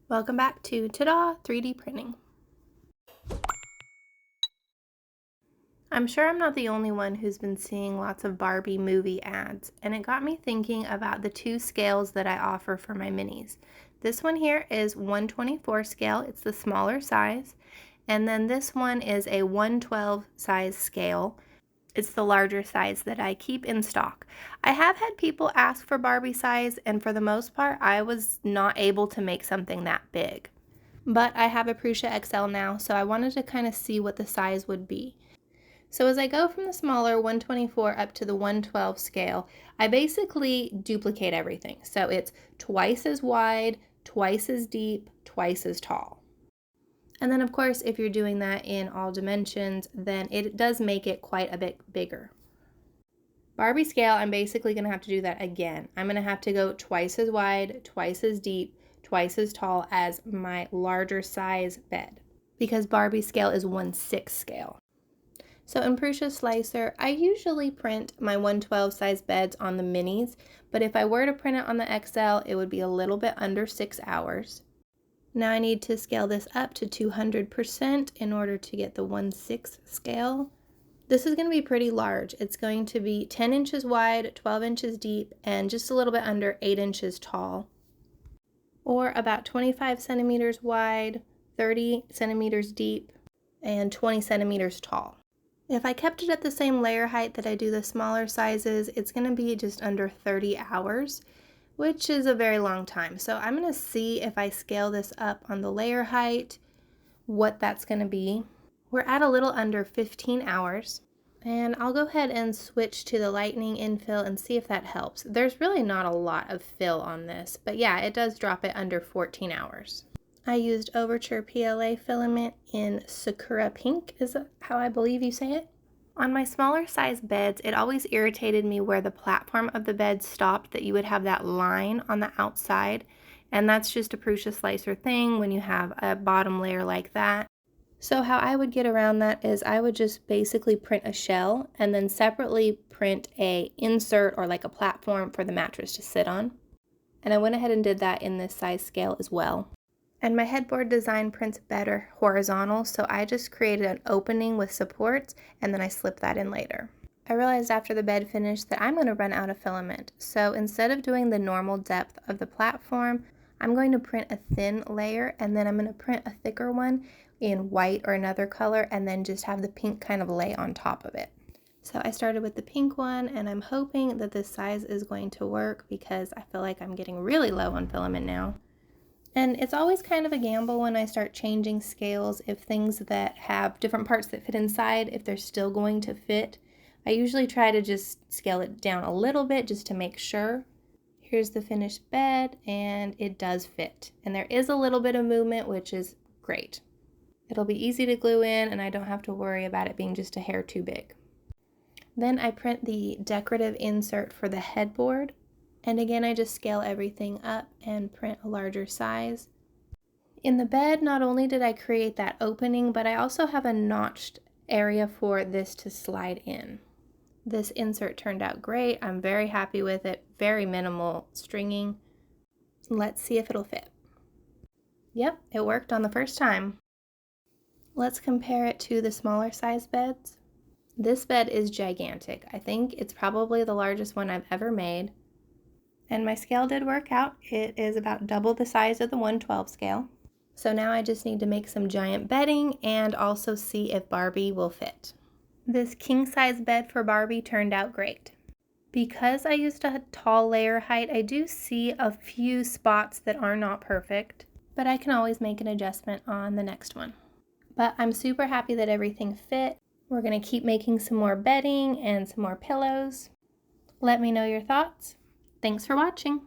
Welcome back to Ta-da! 3D printing. I'm sure I'm not the only one who's been seeing lots of Barbie movie ads, and it got me thinking about the two scales that I offer for my minis. This one here is 1/24 scale, it's the smaller size, and then this one is a 1/12 size scale. It's the larger size that I keep in stock. I have had people ask for Barbie size, and for the most part, I was not able to make something that big. But I have a Prusa XL now, so I wanted to kind of see what the size would be. So as I go from the smaller 1/24 up to the 1/12 scale, I basically duplicate everything. So it's twice as wide, twice as deep, twice as tall. And then of course, if you're doing that in all dimensions, then it does make it quite a bit bigger. Barbie scale, I'm basically going to have to do that again. I'm going to have to go twice as wide, twice as deep, twice as tall as my larger size bed, because Barbie scale is 1/6 scale. So in Prusa Slicer, I usually print my 1/12 size beds on the minis, but if I were to print it on the XL, it would be a little bit under 6 hours. Now I need to scale this up to 200% in order to get the 1/6 scale. This is going to be pretty large. It's going to be 10 inches wide, 12 inches deep, and just a little bit under 8 inches tall, or about 25 centimeters wide, 30 centimeters deep, and 20 centimeters tall. If I kept it at the same layer height that I do the smaller sizes, it's going to be just under 30 hours, which is a very long time. So I'm going to see if I scale this up on the layer height, what that's going to be. We're at a little under 15 hours, and I'll go ahead and switch to the lightning infill and see if that helps. There's really not a lot of fill on this, but yeah, it does drop it under 14 hours. I used Overture PLA filament in Sakura pink, is how I believe you say it. On my smaller size beds, it always irritated me where the platform of the bed stopped, that you would have that line on the outside, and that's just a Prusa Slicer thing when you have a bottom layer like that. So how I would get around that is I would just basically print a shell and then separately print a insert or like a platform for the mattress to sit on. And I went ahead and did that in this size scale as well. And my headboard design prints better horizontal, so I just created an opening with supports and then I slipped that in later. I realized after the bed finished that I'm going to run out of filament, so instead of doing the normal depth of the platform, I'm going to print a thin layer and then I'm going to print a thicker one in white or another color and then just have the pink kind of lay on top of it. So I started with the pink one, and I'm hoping that this size is going to work because I feel like I'm getting really low on filament now. And it's always kind of a gamble when I start changing scales if things that have different parts that fit inside, if they're still going to fit. I usually try to just scale it down a little bit just to make sure. Here's the finished bed, and it does fit. And there is a little bit of movement, which is great. It'll be easy to glue in, and I don't have to worry about it being just a hair too big. Then I print the decorative insert for the headboard. And again, I just scale everything up and print a larger size. In the bed, not only did I create that opening, but I also have a notched area for this to slide in. This insert turned out great. I'm very happy with it. Very minimal stringing. Let's see if it'll fit. Yep, it worked on the first time. Let's compare it to the smaller size beds. This bed is gigantic. I think it's probably the largest one I've ever made. And my scale did work out. It is about double the size of the 1/12 scale. So now I just need to make some giant bedding and also see if Barbie will fit. This king size bed for Barbie turned out great. Because I used a tall layer height, I do see a few spots that are not perfect, but I can always make an adjustment on the next one. But I'm super happy that everything fit. We're going to keep making some more bedding and some more pillows. Let me know your thoughts. Thanks for watching.